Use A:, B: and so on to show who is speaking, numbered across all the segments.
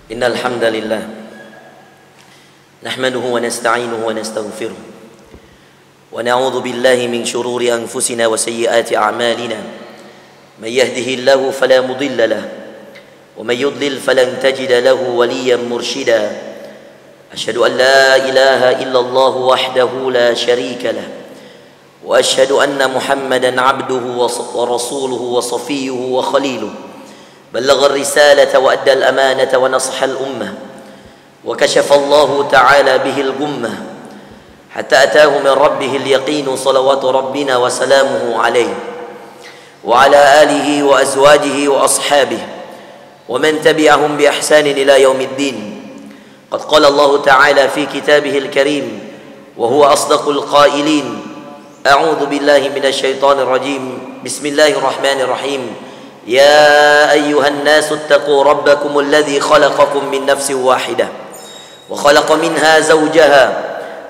A: إن الحمد لله نحمده ونستعينه ونستغفره ونعوذ بالله من شرور أنفسنا وسيئات أعمالنا. من يهده الله فلا مضل له ومن يضلل فلن تجد له وليا مرشدا. أشهد أن لا إله إلا الله وحده لا شريك له وأشهد أن محمدا عبده ورسوله وصفيه وخليله. بلغ الرسالة وأدى الأمانة ونصح الأمة وكشف الله تعالى به الغمة حتى أتاه من ربه اليقين صلوات ربنا وسلامه عليه وعلى آله وأزواجه وأصحابه ومن تبعهم بإحسان إلى يوم الدين. قد قال الله تعالى في كتابه الكريم وهو أصدق القائلين: أعوذ بالله من الشيطان الرجيم. بسم الله الرحمن الرحيم. يا أيها الناس اتقوا ربكم الذي خلقكم من نفس واحدة وخلق منها زوجها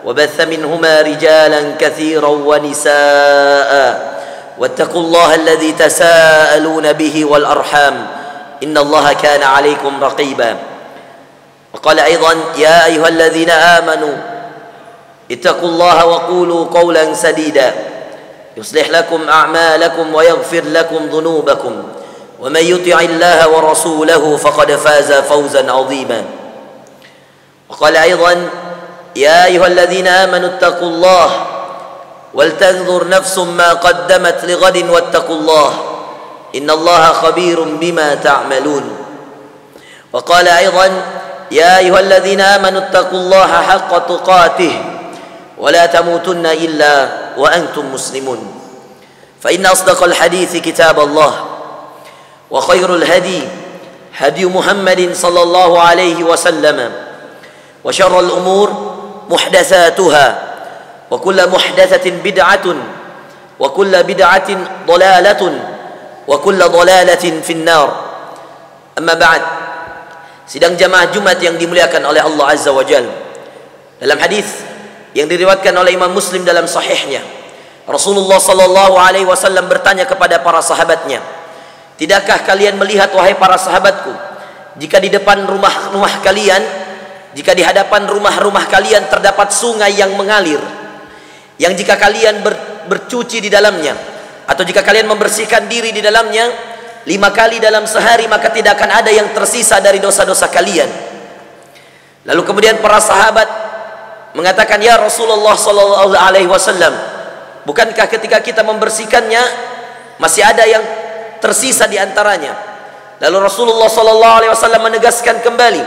A: وبث منهما رجالا كثيرا ونساء واتقوا الله الذي تساءلون به والأرحام إن الله كان عليكم رقيبا. وقال أيضا: يا أيها الذين آمنوا اتقوا الله وقولوا قولا سديدا يصلح لكم أعمالكم ويغفر لكم ذنوبكم ومن يطع الله ورسوله فقد فاز فوزا عظيما. وقال أيضا: يا أيها الذين آمنوا اتقوا الله ولتنظر نفس ما قدمت لغد واتقوا الله إن الله خبير بما تعملون. وقال أيضا: يا أيها الذين آمنوا اتقوا الله حق تقاته ولا تموتن إلا وأنتم مسلمون. فإن أصدق الحديث كتاب الله وخير الهدي هدي محمد صلى الله عليه وسلم وشر الأمور محدثاتها وكل محدثة بدعة وكل بدعة ضلالة وكل ضلالة في النار. أما بعد. Sidang jamaah Jumat yang dimuliakan oleh Allah Azza wa Jalla, dalam hadis yang diriwayatkan oleh Imam Muslim dalam sahihnya, Rasulullah sallallahu alaihi wasallam bertanya kepada para sahabatnya, "Tidakkah kalian melihat, wahai para sahabatku, jika di depan rumah-rumah kalian, jika di hadapan rumah-rumah kalian terdapat sungai yang mengalir, yang jika kalian bercuci di dalamnya, atau jika kalian membersihkan diri di dalamnya 5 kali dalam sehari, maka tidak akan ada yang tersisa dari dosa-dosa kalian." Lalu kemudian para sahabat mengatakan, "Ya Rasulullah sallallahu alaihi wasallam, bukankah ketika kita membersihkannya masih ada yang tersisa di antaranya?" Lalu Rasulullah sallallahu alaihi wasallam menegaskan kembali,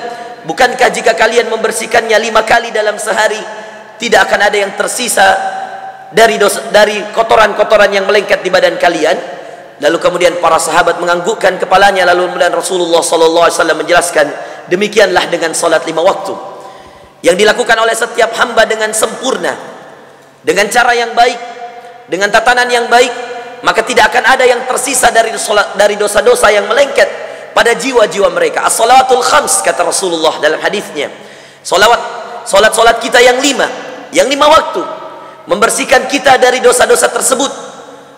A: "Bukankah jika kalian membersihkannya 5 kali dalam sehari, tidak akan ada yang tersisa dari kotoran-kotoran yang melengket di badan kalian?" Lalu kemudian para sahabat menganggukkan kepalanya. Lalu kemudian Rasulullah sallallahu alaihi wasallam menjelaskan, demikianlah dengan salat 5 waktu yang dilakukan oleh setiap hamba dengan sempurna, dengan cara yang baik, dengan tatanan yang baik, maka tidak akan ada yang tersisa dari dosa-dosa yang melengket pada jiwa-jiwa mereka. As-salawatul khams, kata Rasulullah dalam hadisnya, salat kita yang 5 waktu membersihkan kita dari dosa-dosa tersebut.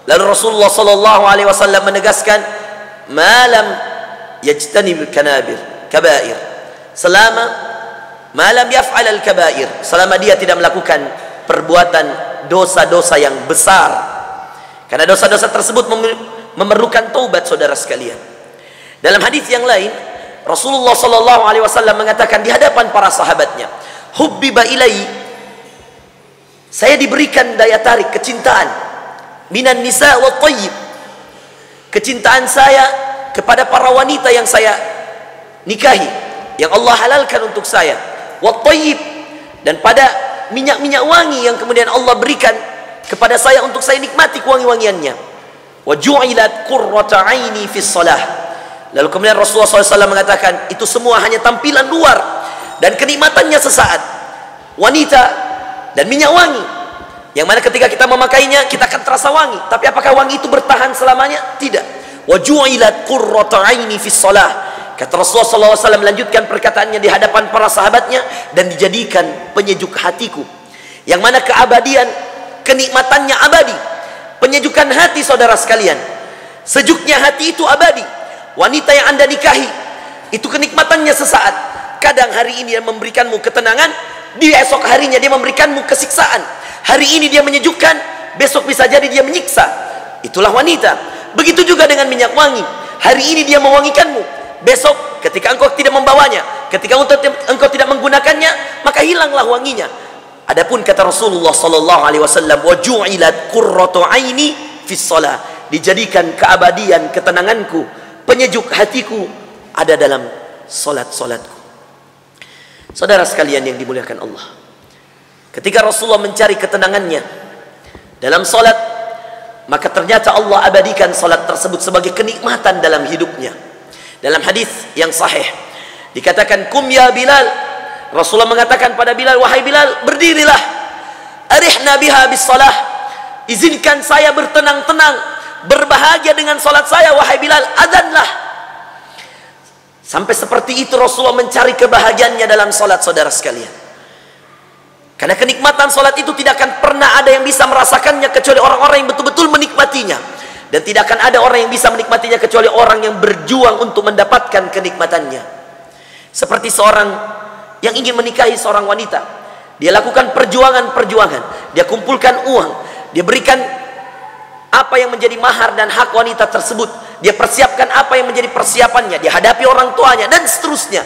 A: Lalu Rasulullah sallallahu alaihi wasallam menegaskan, malam yajtanib kabair, selama malam yaf'al al-kabair, selama dia tidak melakukan perbuatan dosa-dosa yang besar. Karena dosa-dosa tersebut memerlukan taubat, saudara sekalian. Dalam hadis yang lain, Rasulullah sallallahu alaihi wasallam mengatakan di hadapan para sahabatnya, hubbiba ilai, saya diberikan daya tarik kecintaan, minan nisa wa tayyib, kecintaan saya kepada para wanita yang saya nikahi, yang Allah halalkan untuk saya, wa tayyib, dan pada minyak-minyak wangi yang kemudian Allah berikan kepada saya untuk saya nikmati wangi-wangiannya. Wa ju'ilat qurratu 'aini fi shalah. Lalu kemudian Rasulullah SAW mengatakan, itu semua hanya tampilan luar dan kenikmatannya sesaat. Wanita dan minyak wangi, yang mana ketika kita memakainya kita akan terasa wangi, tapi apakah wangi itu bertahan selamanya? Tidak. Wa ju'ilat qurratu 'aini fi shalah. Kata Rasulullah SAW melanjutkan perkataannya di hadapan para sahabatnya, dan dijadikan penyejuk hatiku, yang mana keabadian, kenikmatannya abadi. Penyejukan hati, saudara sekalian, sejuknya hati itu abadi. Wanita yang Anda nikahi itu kenikmatannya sesaat, Kadang hari ini dia memberikanmu ketenangan, di esok harinya dia memberikanmu kesiksaan. Hari ini dia menyejukkan, besok bisa jadi dia menyiksa. Itulah wanita. Begitu juga dengan minyak wangi. Hari ini dia mewangikanmu, besok ketika engkau tidak membawanya, ketika engkau tidak menggunakannya, maka hilanglah wanginya. Adapun kata Rasulullah sallallahu alaihi wasallam, wa ju'ilat qurratu aini fis shalah, dijadikan keabadian ketenanganku, penyejuk hatiku ada dalam salat-salatku. Saudara sekalian yang dimuliakan Allah, ketika Rasulullah mencari ketenangannya dalam salat, maka ternyata Allah abadikan salat tersebut sebagai kenikmatan dalam hidupnya. Dalam hadis yang sahih dikatakan, kum ya Bilal, Rasulullah mengatakan pada Bilal, wahai Bilal, berdirilah, arihna biha bis salah, izinkan saya bertenang-tenang, berbahagia dengan salat saya, wahai Bilal, adzanlah. Sampai seperti itu Rasulullah mencari kebahagiaannya dalam salat, saudara sekalian. Karena kenikmatan salat itu tidak akan pernah ada yang bisa merasakannya kecuali orang-orang yang betul-betul menikmatinya. Dan tidak akan ada orang yang bisa menikmatinya kecuali orang yang berjuang untuk mendapatkan kenikmatannya. Seperti seorang yang ingin menikahi seorang wanita, dia lakukan perjuangan-perjuangan, dia kumpulkan uang, dia berikan apa yang menjadi mahar dan hak wanita tersebut, dia persiapkan apa yang menjadi persiapannya, dia hadapi orang tuanya dan seterusnya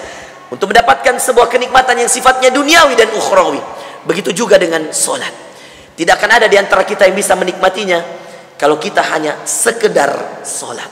A: untuk mendapatkan sebuah kenikmatan yang sifatnya duniawi dan ukhrawi. Begitu juga dengan solat. Tidak akan ada di antara kita yang bisa menikmatinya kalau kita hanya sekedar solat.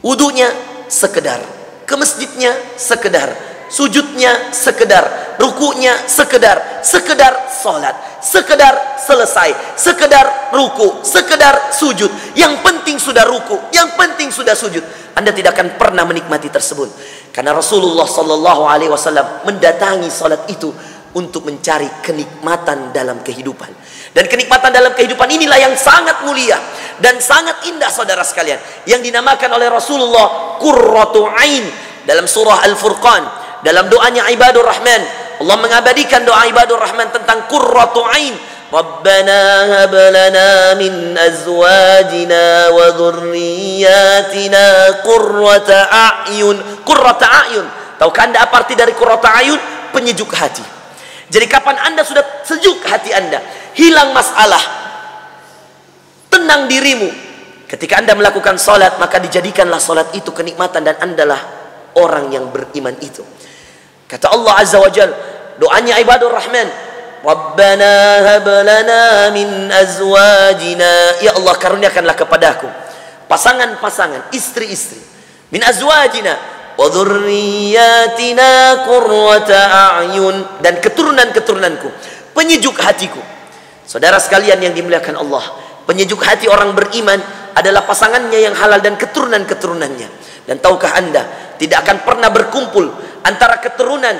A: Wudunya sekedar, ke masjidnya sekedar, sujudnya sekedar, rukunya sekedar, sekedar solat, sekedar selesai, sekedar ruku, sekedar sujud. Yang penting sudah ruku, yang penting sudah sujud. Anda tidak akan pernah menikmati tersebut, karena Rasulullah sallallahu alaihi wasallam mendatangi salat itu untuk mencari kenikmatan dalam kehidupan. Dan kenikmatan dalam kehidupan inilah yang sangat mulia dan sangat indah, saudara sekalian, yang dinamakan oleh Rasulullah qurratu ain. Dalam surah Al-Furqan, dalam doanya Ibadur Rahman, Allah mengabadikan doa Ibadur Rahman tentang qurratu ain. Rabbana hab lana min azwajina wa dhurriyyatina qurrata a'yun. Qurrata a'yun, tahukah Anda apa arti dari qurrata a'yun? Penyejuk hati. Jadi kapan Anda sudah sejuk hati Anda, hilang masalah, tenang dirimu, ketika Anda melakukan salat, maka dijadikanlah salat itu kenikmatan dan Andalah orang yang beriman itu. Kata Allah Azza wa Jalla, doanya Ibadur Rahman, Rabbana hab lana min azwajina, ya Allah karuniakanlah kepadaku pasangan-pasangan, istri-istri, min azwajina wa dzurriyyatina qurrata a'yun, dan keturunan-keturunanku, penyejuk hatiku. Saudara sekalian yang dimuliakan Allah, penyejuk hati orang beriman adalah pasangannya yang halal dan keturunan-keturunannya. Dan tahukah Anda, tidak akan pernah berkumpul antara keturunan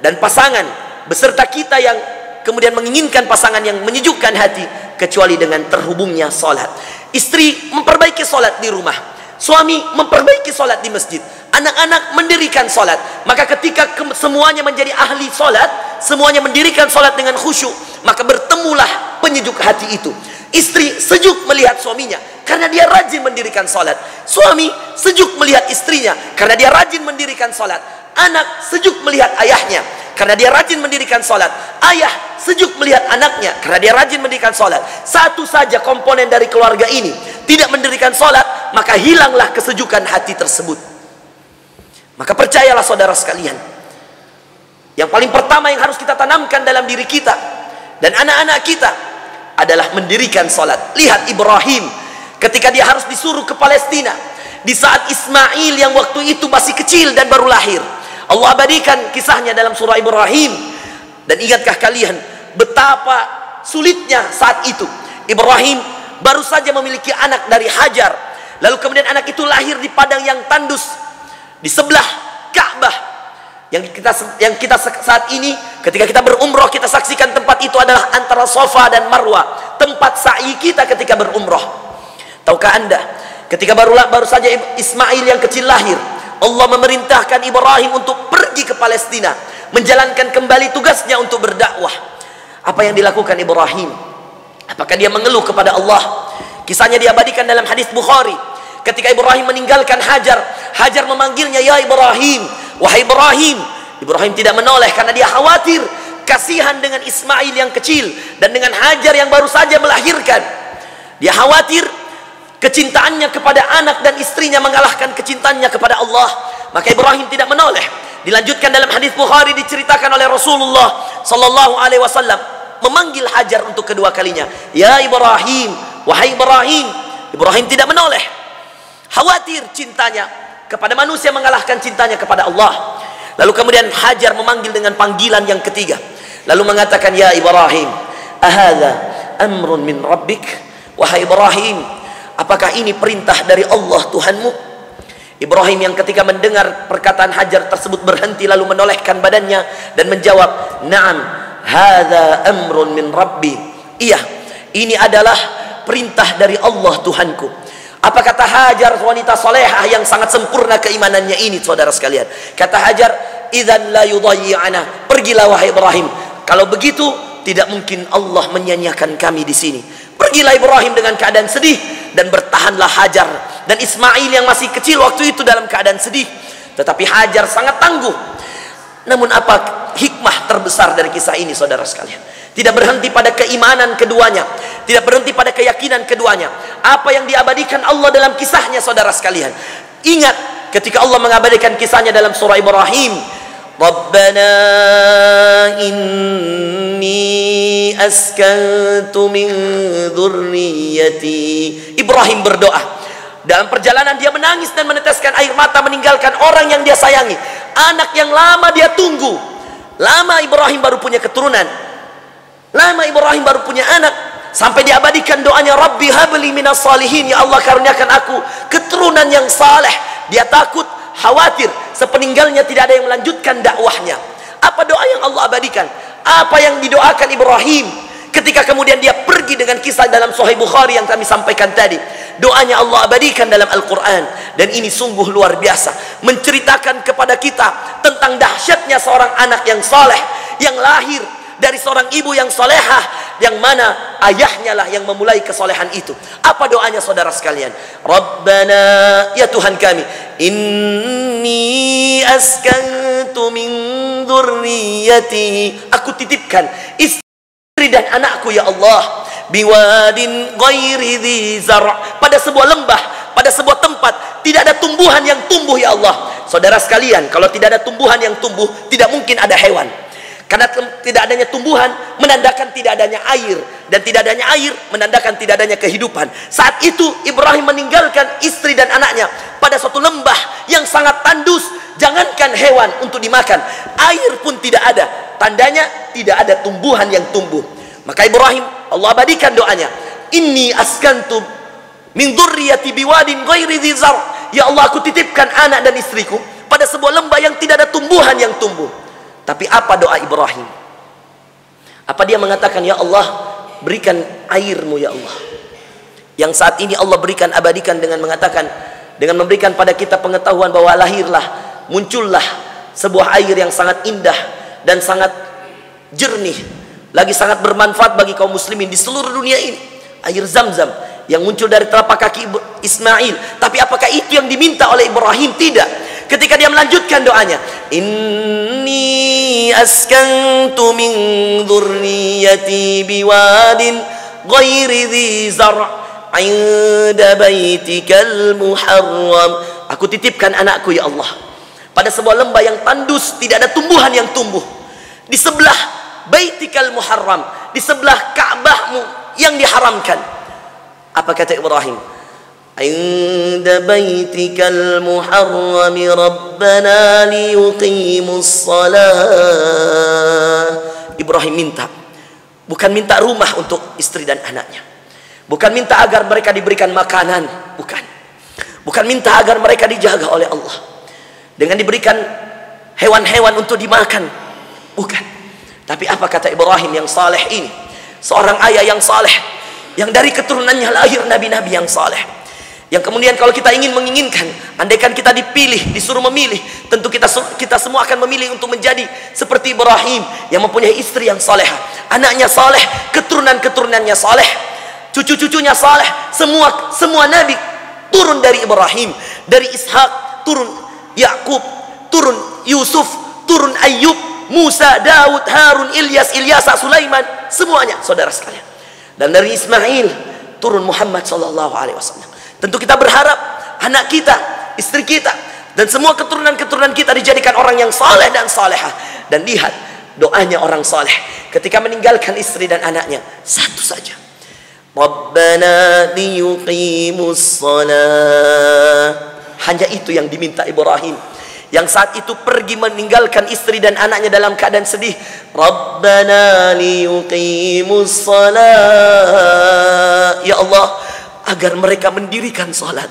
A: dan pasangan beserta kita yang kemudian menginginkan pasangan yang menyejukkan hati kecuali dengan terhubungnya salat. Istri memperbaiki salat di rumah, suami memperbaiki salat di masjid, anak-anak mendirikan salat. Maka ketika semuanya menjadi ahli salat, semuanya mendirikan salat dengan khusyuk, maka bertemulah penyejuk hati itu. Istri sejuk melihat suaminya karena dia rajin mendirikan salat. Suami sejuk melihat istrinya karena dia rajin mendirikan salat. Anak sejuk melihat ayahnya karena dia rajin mendirikan salat. Ayah sejuk melihat anaknya karena dia rajin mendirikan salat. Satu saja komponen dari keluarga ini tidak mendirikan salat, maka hilanglah kesejukan hati tersebut. Maka percayalah saudara sekalian, yang paling pertama yang harus kita tanamkan dalam diri kita dan anak-anak kita adalah mendirikan salat. Lihat Ibrahim ketika dia harus disuruh ke Palestina, di saat Ismail yang waktu itu masih kecil dan baru lahir. Allah abadikan kisahnya dalam surah Ibrahim. Dan ingatkah kalian betapa sulitnya saat itu? Ibrahim baru saja memiliki anak dari Hajar, lalu kemudian anak itu lahir di padang yang tandus di sebelah Ka'bah. Yang kita saat ini ketika kita berumroh, kita saksikan tempat itu adalah antara Safa dan Marwah, tempat sa'i kita ketika berumroh. Tahukah Anda, ketika baru saja Ismail yang kecil lahir, Allah memerintahkan Ibrahim untuk pergi ke Palestina, menjalankan kembali tugasnya untuk berdakwah. Apa yang dilakukan Ibrahim? Apakah dia mengeluh kepada Allah? Kisahnya diabadikan dalam hadis Bukhari. Ketika Ibrahim meninggalkan Hajar, Hajar memanggilnya, ya Ibrahim, wahai Ibrahim, Ibrahim tidak menoleh karena dia khawatir, kasihan dengan Ismail yang kecil dan dengan Hajar yang baru saja melahirkan. Dia khawatir kecintaannya kepada anak dan istrinya mengalahkan kecintaannya kepada Allah. Maka Ibrahim tidak menoleh. Dilanjutkan dalam hadis Bukhari, diceritakan oleh Rasulullah sallallahu alaihi wasallam memanggil Hajar untuk kedua kalinya. Ya Ibrahim, wahai Ibrahim. Ibrahim tidak menoleh. Khawatir cintanya kepada manusia mengalahkan cintanya kepada Allah. Lalu kemudian Hajar memanggil dengan panggilan yang ketiga. Lalu mengatakan, ya Ibrahim, ahadza amrun min rabbik? Wahai Ibrahim, apakah ini perintah dari Allah Tuhanmu? Ibrahim yang ketika mendengar perkataan Hajar tersebut berhenti lalu menolehkan badannya dan menjawab, na'am, hadza amrun min rabbi. Iya, ini adalah perintah dari Allah Tuhanku. Apa kata Hajar, wanita salehah yang sangat sempurna keimanannya ini, saudara sekalian? Kata Hajar, idzan la yudayyi'ana. Pergilah wahai Ibrahim. Kalau begitu tidak mungkin Allah menyia-nyiakan kami di sini. Pergilah Ibrahim dengan keadaan sedih dan bertahanlah Hajar dan Ismail yang masih kecil waktu itu dalam keadaan sedih. Tetapi Hajar sangat tangguh. Namun apa hikmah terbesar dari kisah ini, saudara sekalian? Tidak berhenti pada keimanan keduanya, tidak berhenti pada keyakinan keduanya. Apa yang diabadikan Allah dalam kisahnya, saudara sekalian? Ingat ketika Allah mengabadikan kisahnya dalam surah Ibrahim, Rabbana inni askantu min dzurriyyati. Ibrahim berdoa. Dalam perjalanan dia menangis dan meneteskan air mata meninggalkan orang yang dia sayangi, anak yang lama dia tunggu. Lama Ibrahim baru punya keturunan. Lama Ibrahim baru punya anak, sampai diabadikan doanya, Rabbi habli minas salihin, ya Allah karuniakan aku keturunan yang saleh. Dia takut, khawatir sepeninggalnya tidak ada yang melanjutkan dakwahnya. Apa doa yang Allah abadikan? Apa yang didoakan Ibrahim ketika kemudian dia pergi dengan kisah dalam Sahih Bukhari yang kami sampaikan tadi? Doanya Allah abadikan dalam Al-Quran, dan ini sungguh luar biasa, menceritakan kepada kita tentang dahsyatnya seorang anak yang saleh yang lahir dari seorang ibu yang solehah, yang mana ayahnya lah yang memulai kesolehan itu. Apa doanya, saudara sekalian? Rabbana, ya Tuhan kami, inni askantu min dzurriyyati. Aku titipkan istri dan anakku, ya Allah, biwadin ghairi dzi zar', pada sebuah lembah, pada sebuah tempat tidak ada tumbuhan yang tumbuh, ya Allah. Saudara sekalian, kalau tidak ada tumbuhan yang tumbuh, tidak mungkin ada hewan. Karena tidak adanya tumbuhan menandakan tidak adanya air, dan tidak adanya air menandakan tidak adanya kehidupan. Saat itu Ibrahim meninggalkan istri dan anaknya pada suatu lembah yang sangat tandus. Jangankan hewan untuk dimakan, air pun tidak ada. Tandanya tidak ada tumbuhan yang tumbuh. Maka Ibrahim, Allah abadikan doanya, inni askantu min dzurriyyati biwadin ghairi dzi zar'. Ya Allah, aku titipkan anak dan istriku pada sebuah lembah yang tidak ada tumbuhan yang tumbuh. Tapi apa doa Ibrahim? Apa dia mengatakan, ya Allah, berikan airmu ya Allah. Yang saat ini Allah berikan, abadikan dengan mengatakan, dengan memberikan pada kita pengetahuan bahwa lahirlah, muncullah sebuah air yang sangat indah dan sangat jernih, lagi sangat bermanfaat bagi kaum muslimin di seluruh dunia ini. Air Zam-Zam yang muncul dari telapak kaki Ismail. Tapi apakah itu yang diminta oleh Ibrahim? Tidak. Ketika dia melanjutkan doanya, inni askantu min dzurriyyati biwadin ghairi dzi zar' 'inda baitikal muharram. Aku titipkan anakku ya Allah pada sebuah lembah yang tandus, tidak ada tumbuhan yang tumbuh, di sebelah baitikal muharram, di sebelah Ka'bahmu yang diharamkan. Apa kata Ibrahim? Inda baitikal muharrami rabbana liyuqimus salah. Ibrahim minta, bukan minta rumah untuk istri dan anaknya, bukan minta agar mereka diberikan makanan, bukan minta agar mereka dijaga oleh Allah dengan diberikan hewan-hewan untuk dimakan, bukan. Tapi apa kata Ibrahim yang saleh ini, seorang ayah yang saleh, yang dari keturunannya lahir nabi-nabi yang saleh, yang kemudian kalau kita menginginkan, andaikan kita dipilih, disuruh memilih, tentu kita semua akan memilih untuk menjadi seperti Ibrahim yang mempunyai istri yang saleh, anaknya saleh, keturunan-keturunannya saleh, cucu-cucunya saleh. Semua nabi turun dari Ibrahim, dari Ishak turun Yakub, turun Yusuf, turun Ayub, Musa, Daud, Harun, Ilyas, Ilyasa, Sulaiman, semuanya saudara sekalian. Dan dari Ismail turun Muhammad sallallahu alaihi wasallam. Tentu kita berharap anak kita, istri kita, dan semua keturunan-keturunan kita dijadikan orang yang saleh dan salehah. Dan lihat doanya orang saleh ketika meninggalkan istri dan anaknya, satu saja. Rabbana liyuqimus shalah. Hanya itu yang diminta Ibrahim, yang saat itu pergi meninggalkan istri dan anaknya dalam keadaan sedih. Rabbana liyuqimus shalah. Ya Allah, agar mereka mendirikan salat.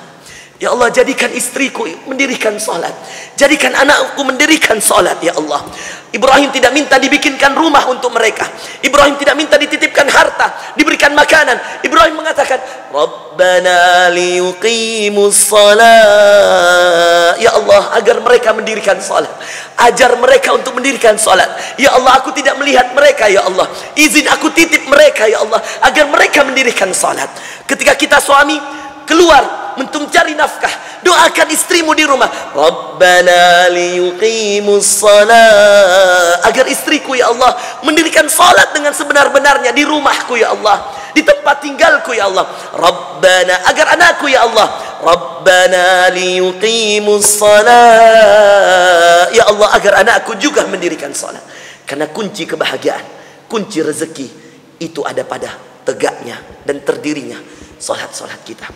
A: Ya Allah, jadikan istriku mendirikan salat, jadikan anakku mendirikan salat. Ya Allah, Ibrahim tidak minta dibikinkan rumah untuk mereka. Ibrahim tidak minta dititipkan harta, diberikan makanan. Ibrahim mengatakan, Rabbana liyuqimus salat. Ya Allah, agar mereka mendirikan salat. Ajar mereka untuk mendirikan salat. Ya Allah, aku tidak melihat mereka. Ya Allah, izin aku titip mereka. Ya Allah, agar mereka mendirikan salat. Ketika kita suami keluar untuk mencari nafkah, doakan istrimu di rumah. Rabbana liyuqimus salat. Agar istriku ya Allah mendirikan salat dengan sebenar-benarnya di rumahku ya Allah, di tempat tinggalku ya Allah. Rabbana, agar anakku ya Allah. Rabbana liyuqimus salat. Ya Allah, agar anakku juga mendirikan salat. Karena kunci kebahagiaan, kunci rezeki itu ada pada tegaknya dan terdirinya salat-salat kita.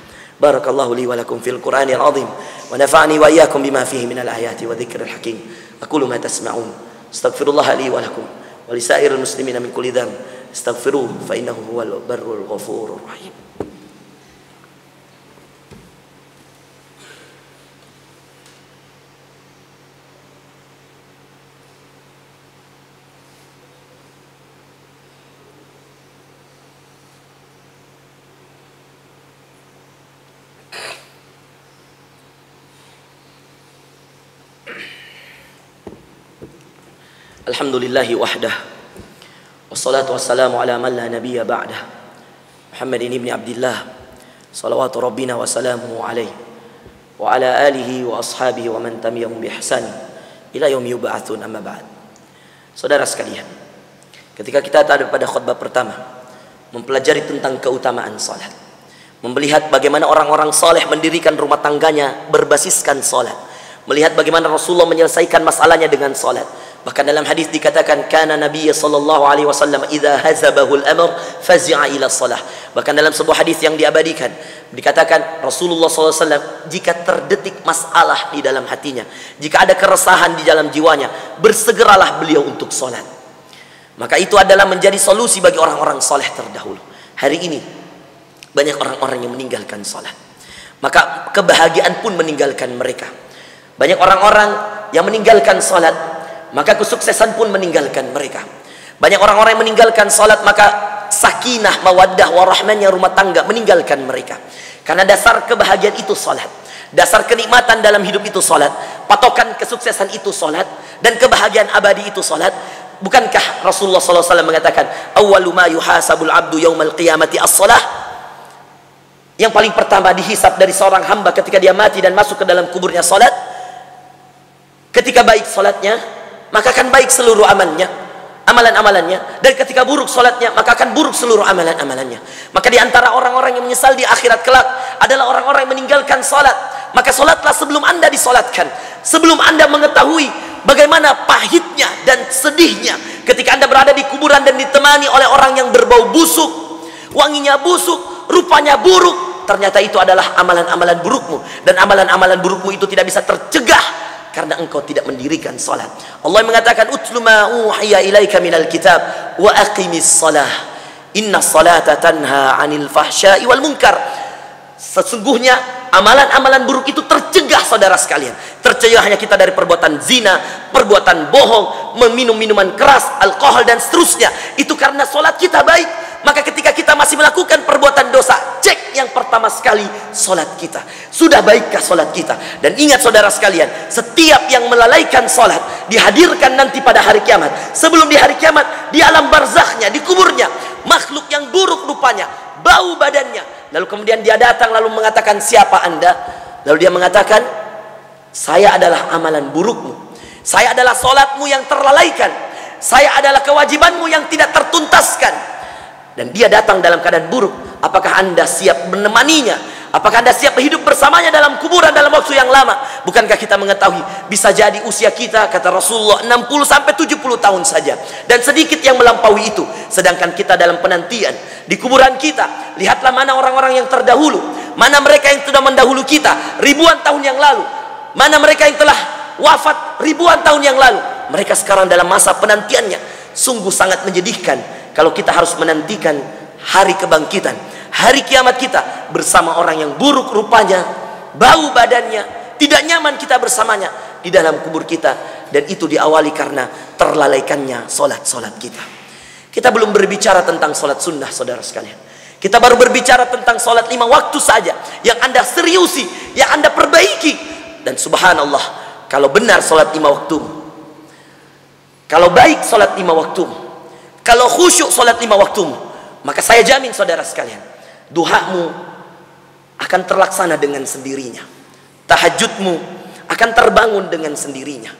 A: Barakallahu li wa lakum fil Qur'anil azim wa nafa'ani wa iyyakum bima fihi minal ayati wa dzikril hakim. Aqulu ma tasma'un. Astaghfirullah li wa lakum wa lisairil muslimina min kulli dhanb. Astaghfiruhu fa innahu huwal barrul ghafurur rahim. Alhamdulillahi wahdah, wassalatu wassalamu ala man la nabiyya ba'dah, Muhammadin ibn Abdillah, salawatu rabbina wa salamuhu alaihi wa ala alihi wa ashabihi wa man tabi'ahum bi ihsan ila yaumi yub'atsun, amma ba'd. Saudara sekalian, ketika kita ada pada khutbah pertama mempelajari tentang keutamaan salat, melihat bagaimana orang-orang saleh mendirikan rumah tangganya berbasiskan salat, melihat bagaimana Rasulullah menyelesaikan masalahnya dengan salat. Bahkan dalam hadis dikatakan, kana Nabi sallallahu alaihi wasallam idza hazabahu al-amr fazi'a ila shalah. Bahkan dalam sebuah hadis yang diabadikan dikatakan Rasulullah sallallahu alaihi wasallam, jika terdetik masalah di dalam hatinya, jika ada keresahan di dalam jiwanya, bersegeralah beliau untuk salat. Maka itu adalah menjadi solusi bagi orang-orang saleh terdahulu. Hari ini banyak orang-orang yang meninggalkan salat, maka kebahagiaan pun meninggalkan mereka. Banyak orang-orang yang meninggalkan salat, maka kesuksesan pun meninggalkan mereka. Banyak orang-orang yang meninggalkan salat, maka sakinah, mawaddah, warahmanya rumah tangga meninggalkan mereka. Karena dasar kebahagiaan itu salat, dasar kenikmatan dalam hidup itu salat, patokan kesuksesan itu salat, dan kebahagiaan abadi itu salat. Bukankah Rasulullah SAW mengatakan, awwalu ma yuhasabul abdu yaumal qiyamati as-salah? Yang paling pertama dihisab dari seorang hamba ketika dia mati dan masuk ke dalam kuburnya salat. Ketika baik salatnya, maka akan baik seluruh amalnya, amalan-amalannya. Dan ketika buruk salatnya, maka akan buruk seluruh amalan-amalannya. Maka di antara orang-orang yang menyesal di akhirat kelak adalah orang-orang yang meninggalkan salat. Maka salatlah sebelum Anda disalatkan, sebelum Anda mengetahui bagaimana pahitnya dan sedihnya ketika Anda berada di kuburan dan ditemani oleh orang yang berbau busuk, wanginya busuk, rupanya buruk. Ternyata itu adalah amalan-amalan burukmu, dan amalan-amalan burukmu itu tidak bisa tercegah karena engkau tidak mendirikan salat. Allah mengatakan, utlu ma uhiya ilaika minal kitab wa aqimis salah inna salata tanha 'anil fahsya'i wal munkar. Sesungguhnya amalan-amalan buruk itu tercegah, saudara sekalian. Tercegah hanya kita dari perbuatan zina, perbuatan bohong, meminum minuman keras, alkohol dan seterusnya. Itu karena salat kita baik. Maka ketika kita masih melakukan perbuatan dosa, cek yang pertama sekali salat kita. Sudah baikkah salat kita? Dan ingat saudara sekalian, setiap yang melalaikan salat dihadirkan nanti pada hari kiamat. Sebelum di hari kiamat, di alam barzakhnya, di kuburnya, makhluk yang buruk rupanya, bau badannya. Lalu kemudian dia datang lalu mengatakan, siapa Anda? Lalu dia mengatakan, saya adalah amalan burukmu. Saya adalah solatmu yang terlalaikan. Saya adalah kewajibanmu yang tidak tertuntaskan. Dan dia datang dalam keadaan buruk. Apakah Anda siap menemaninya? Apakah Anda siap hidup bersamanya dalam kuburan dalam waktu yang lama? Bukankah kita mengetahui bisa jadi usia kita, kata Rasulullah, 60-70 tahun saja, dan sedikit yang melampaui itu. Sedangkan kita dalam penantian di kuburan kita, lihatlah mana orang-orang yang terdahulu, mana mereka yang sudah mendahulu kita ribuan tahun yang lalu, mana mereka yang telah wafat ribuan tahun yang lalu. Mereka sekarang dalam masa penantiannya. Sungguh sangat menyedihkan kalau kita harus menantikan hari kebangkitan, hari kiamat kita bersama orang yang buruk rupanya, bau badannya, tidak nyaman kita bersamanya di dalam kubur kita. Dan itu diawali karena terlalaikannya solat-solat kita. Kita belum berbicara tentang solat sunnah, saudara sekalian. Kita baru berbicara tentang solat 5 waktu saja yang Anda seriusi, yang Anda perbaiki. Dan subhanallah, kalau benar solat 5 waktu, kalau baik solat 5 waktu, kalau khusyuk solat 5 waktu, maka saya jamin saudara sekalian, duhamu akan terlaksana dengan sendirinya. Tahajudmu akan terbangun dengan sendirinya.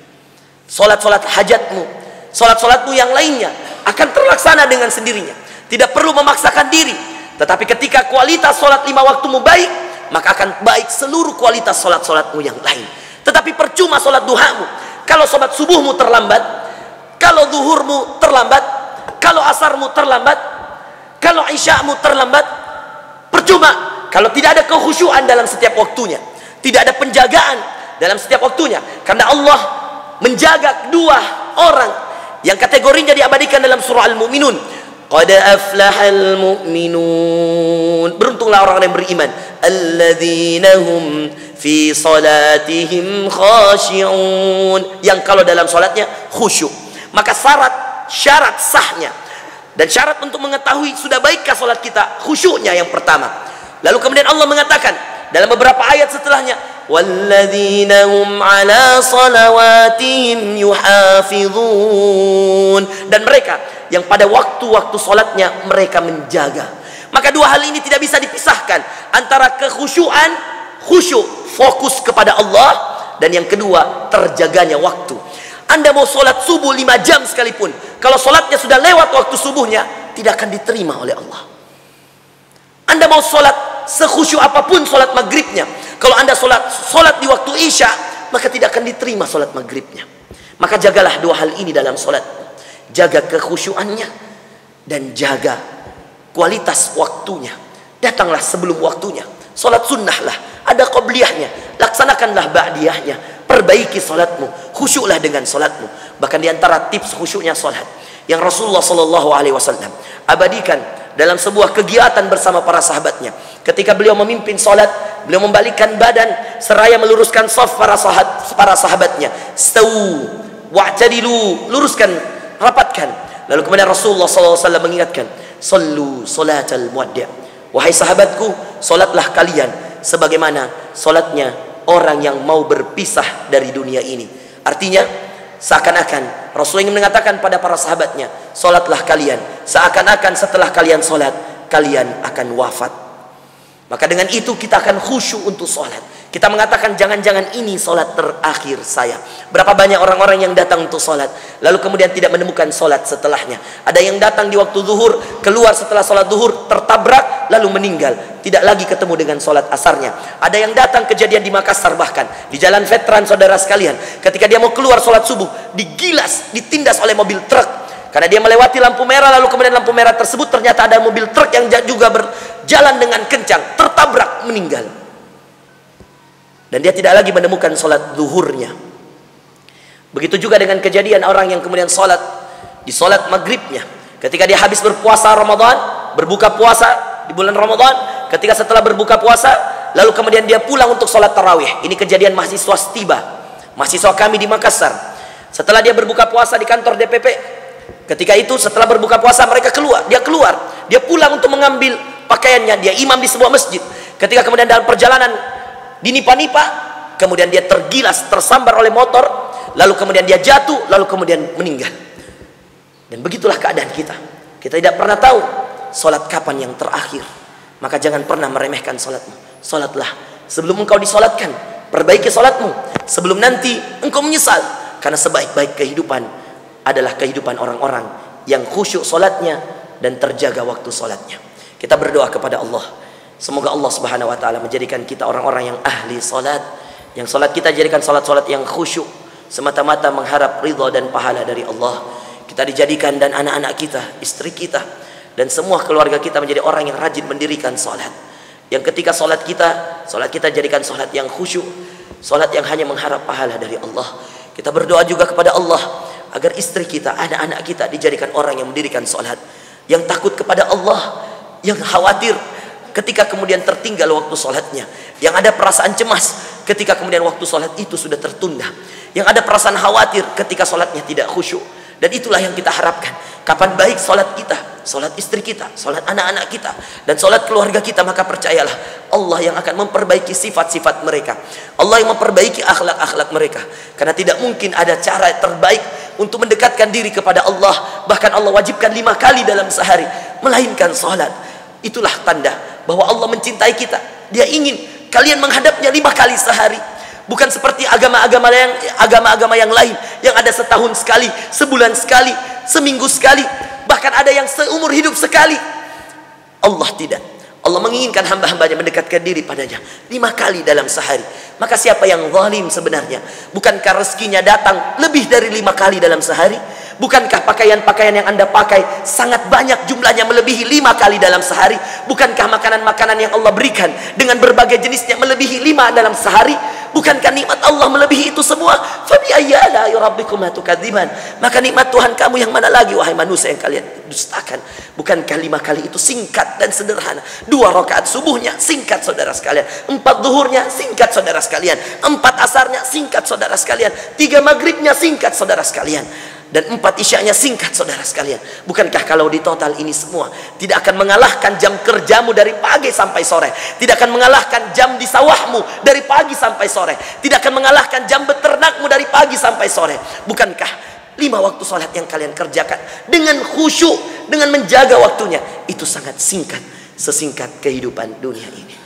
A: Solat-solat hajatmu, solat-solatmu yang lainnya akan terlaksana dengan sendirinya. Tidak perlu memaksakan diri. Tetapi ketika kualitas solat 5 waktumu baik, maka akan baik seluruh kualitas solat-solatmu yang lain. Tetapi percuma solat duhamu kalau solat subuhmu terlambat, kalau zuhurmu terlambat, kalau asarmu terlambat, kalau isyamu terlambat. Percuma kalau tidak ada kekhusyuan dalam setiap waktunya, tidak ada penjagaan dalam setiap waktunya. Karena Allah menjaga 2 orang yang kategorinya diabadikan dalam surah Al-Mu'minun. Qad aflahal mu'minun. Beruntunglah orang yang beriman. Alladzina hum fi salatihim khashi'un. Yang kalau dalam salatnya khusyuk. Maka syarat sahnya dan syarat untuk mengetahui sudah baikkah salat kita, khusyuknya yang pertama. Lalu kemudian Allah mengatakan dalam beberapa ayat setelahnya, walladzina hum ala salawatihim yuhafizun. Dan mereka yang pada waktu-waktu salatnya mereka menjaga. Maka 2 hal ini tidak bisa dipisahkan, antara kekhusyuan, khusyuk, fokus kepada Allah, dan yang kedua terjaganya waktu. Anda mau sholat subuh 5 jam sekalipun, kalau sholatnya sudah lewat waktu subuhnya, tidak akan diterima oleh Allah. Anda mau sholat sekhusyuk apapun sholat maghribnya, kalau Anda sholat di waktu isya, maka tidak akan diterima sholat maghribnya. Maka jagalah 2 hal ini dalam sholat. Jaga kekhusyuannya dan jaga kualitas waktunya. Datanglah sebelum waktunya. Sholat sunnahlah, ada qobliyahnya, laksanakanlah ba'diyahnya. Perbaiki salatmu, khusyuklah dengan salatmu. Bahkan diantara tips khusyuknya salat yang Rasulullah SAW abadikan dalam sebuah kegiatan bersama para sahabatnya. Ketika beliau memimpin salat, beliau membalikkan badan seraya meluruskan shaf para sahabatnya. Stau wa'tadilu, luruskan, rapatkan. Lalu kemudian Rasulullah SAW mengingatkan, sallu salatal muwaddi'. Wahai sahabatku, salatlah kalian sebagaimana salatnya orang yang mau berpisah dari dunia ini. Artinya seakan-akan Rasul ingin mengatakan pada para sahabatnya, solatlah kalian seakan-akan setelah kalian solat kalian akan wafat. Maka dengan itu kita akan khusyuk untuk solat. Kita mengatakan jangan-jangan ini solat terakhir saya. Berapa banyak orang-orang yang datang untuk solat lalu kemudian tidak menemukan solat setelahnya. Ada yang datang di waktu zuhur, keluar setelah solat zuhur, tertabrak lalu meninggal, tidak lagi ketemu dengan solat asarnya. Ada yang datang kejadian di Makassar, bahkan di Jalan Veteran, saudara sekalian, ketika dia mau keluar solat subuh, digilas, ditindas oleh mobil truk karena dia melewati lampu merah. Lalu kemudian lampu merah tersebut ternyata ada mobil truk yang juga berjalan dengan kencang, tertabrak, meninggal. Dan dia tidak lagi menemukan solat zuhurnya. Begitu juga dengan kejadian orang yang kemudian solat di solat maghribnya, ketika dia habis berpuasa Ramadan, berbuka puasa di bulan Ramadan, ketika setelah berbuka puasa lalu kemudian dia pulang untuk solat tarawih. Ini kejadian mahasiswa Stiba, mahasiswa kami di Makassar. Setelah dia berbuka puasa di kantor DPP, ketika itu setelah berbuka puasa mereka keluar, dia pulang untuk mengambil pakaiannya. Dia imam di sebuah masjid. Ketika kemudian dalam perjalanan dinipa-nipa, kemudian dia tergilas, tersambar oleh motor, lalu kemudian dia jatuh, lalu kemudian meninggal. Dan begitulah keadaan kita. Kita tidak pernah tahu solat kapan yang terakhir. Maka jangan pernah meremehkan solatmu. Solatlah sebelum engkau disolatkan, perbaiki solatmu sebelum nanti engkau menyesal. Karena sebaik-baik kehidupan adalah kehidupan orang-orang yang khusyuk solatnya dan terjaga waktu solatnya. Kita berdoa kepada Allah, semoga Allah Subhanahu wa taala menjadikan kita orang-orang yang ahli solat, yang solat kita jadikan solat-solat yang khusyuk, semata-mata mengharap ridha dan pahala dari Allah. Kita dijadikan dan anak-anak kita, istri kita, dan semua keluarga kita menjadi orang yang rajin mendirikan solat. Yang ketika solat kita jadikan solat yang khusyuk, solat yang hanya mengharap pahala dari Allah. Kita berdoa juga kepada Allah agar istri kita, anak-anak kita dijadikan orang yang mendirikan solat, yang takut kepada Allah, yang khawatir ketika kemudian tertinggal waktu solatnya, yang ada perasaan cemas ketika kemudian waktu solat itu sudah tertunda, yang ada perasaan khawatir ketika solatnya tidak khusyuk. Dan itulah yang kita harapkan. Kapan baik solat kita, solat istri kita, solat anak-anak kita, dan solat keluarga kita, maka percayalah Allah yang akan memperbaiki sifat-sifat mereka, Allah yang memperbaiki akhlak-akhlak mereka. Karena tidak mungkin ada cara terbaik untuk mendekatkan diri kepada Allah, bahkan Allah wajibkan 5 kali dalam sehari, melainkan solat. Itulah tanda bahwa Allah mencintai kita. Dia ingin kalian menghadapnya 5 kali sehari. Bukan seperti agama-agama yang lain yang ada setahun sekali, sebulan sekali, seminggu sekali, bahkan ada yang seumur hidup sekali. Allah tidak. Allah menginginkan hamba-hambanya mendekatkan diri padanya 5 kali dalam sehari. Maka siapa yang zalim sebenarnya? Bukankah rezekinya datang lebih dari 5 kali dalam sehari? Bukankah pakaian-pakaian yang Anda pakai sangat banyak jumlahnya, melebihi 5 kali dalam sehari? Bukankah makanan-makanan yang Allah berikan dengan berbagai jenisnya melebihi 5 dalam sehari? Bukankah nikmat Allah melebihi itu semua? Fabi ayyi ala'i rabbikuma tukadziban. Maka nikmat Tuhan kamu yang mana lagi wahai manusia yang kalian dustakan? Bukankah 5 kali itu singkat dan sederhana? 2 rakaat subuhnya singkat saudara sekalian, 4 zuhurnya singkat saudara sekalian, 4 asarnya singkat saudara sekalian, 3 maghribnya singkat saudara sekalian, dan 4 isyanya singkat saudara sekalian. Bukankah kalau di total ini semua tidak akan mengalahkan jam kerjamu dari pagi sampai sore, tidak akan mengalahkan jam di sawahmu dari pagi sampai sore, tidak akan mengalahkan jam beternakmu dari pagi sampai sore? Bukankah 5 waktu sholat yang kalian kerjakan dengan khusyuk, dengan menjaga waktunya, itu sangat singkat, sesingkat kehidupan dunia ini.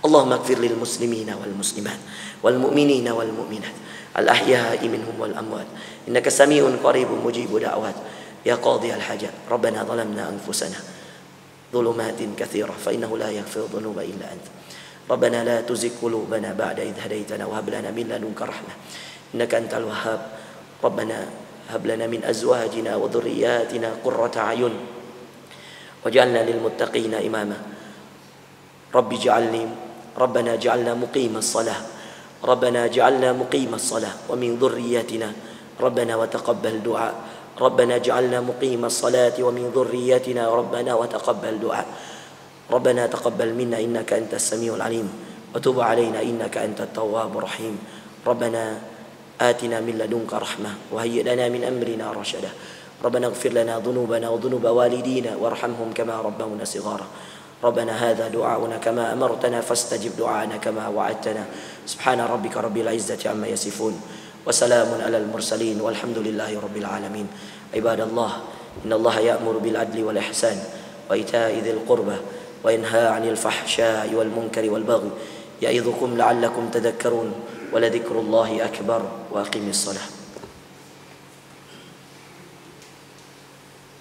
A: Allahumma ighfir lil muslimina wal muslimat wal mu'minina wal mu'minat al ahya'i minhum wal amwat innaka sami'un qaribun mujibu da'wat ya qadhiyal hajat. Rabbana zalamna anfusana dhulumatin katsira fa innahu la yaghfiru dhunuba illa anta. Rabbana la tuzigh qulubana ba'da idh hadaytana wa hab lana min ladunka rahmah innaka antal wahhab. Rabbana hab lana min azwajina wa dhurriyyatina qurrata a'yun waj'alna lil muttaqina imama. Rabbana ja'alna muqimas salah Rabbana ja'alna muqimas salah wa min dhurriyyatina Rabbana wa taqabbal du'a. Rabbana ja'alna muqimas salati wa min dhurriyyatina Rabbana wa taqabbal du'a. Rabbana taqabbal minna innaka antas samiul alim wa tub 'alaina innaka antat tawwabur rahim. Rabbana atina min ladunka rahmah wa hayyi' lana min amrina rashada. Rabbana ighfir lana dhunubana wa dhunuba walidina warhamhum kama rabbawna shighara. ربنا هذا دعاؤنا كما أمرتنا فاستجب دعاءنا كما وعدتنا. سبحان ربك رب العزة عما يصفون وسلام على المرسلين والحمد لله رب العالمين. عباد الله إن الله يأمر بالعدل والإحسان وإيتاء ذي القربى وينهى عن الفحشاء والمنكر والبغي يعظكم لعلكم تذكرون ولذكر الله أكبر وأقم الصلاة.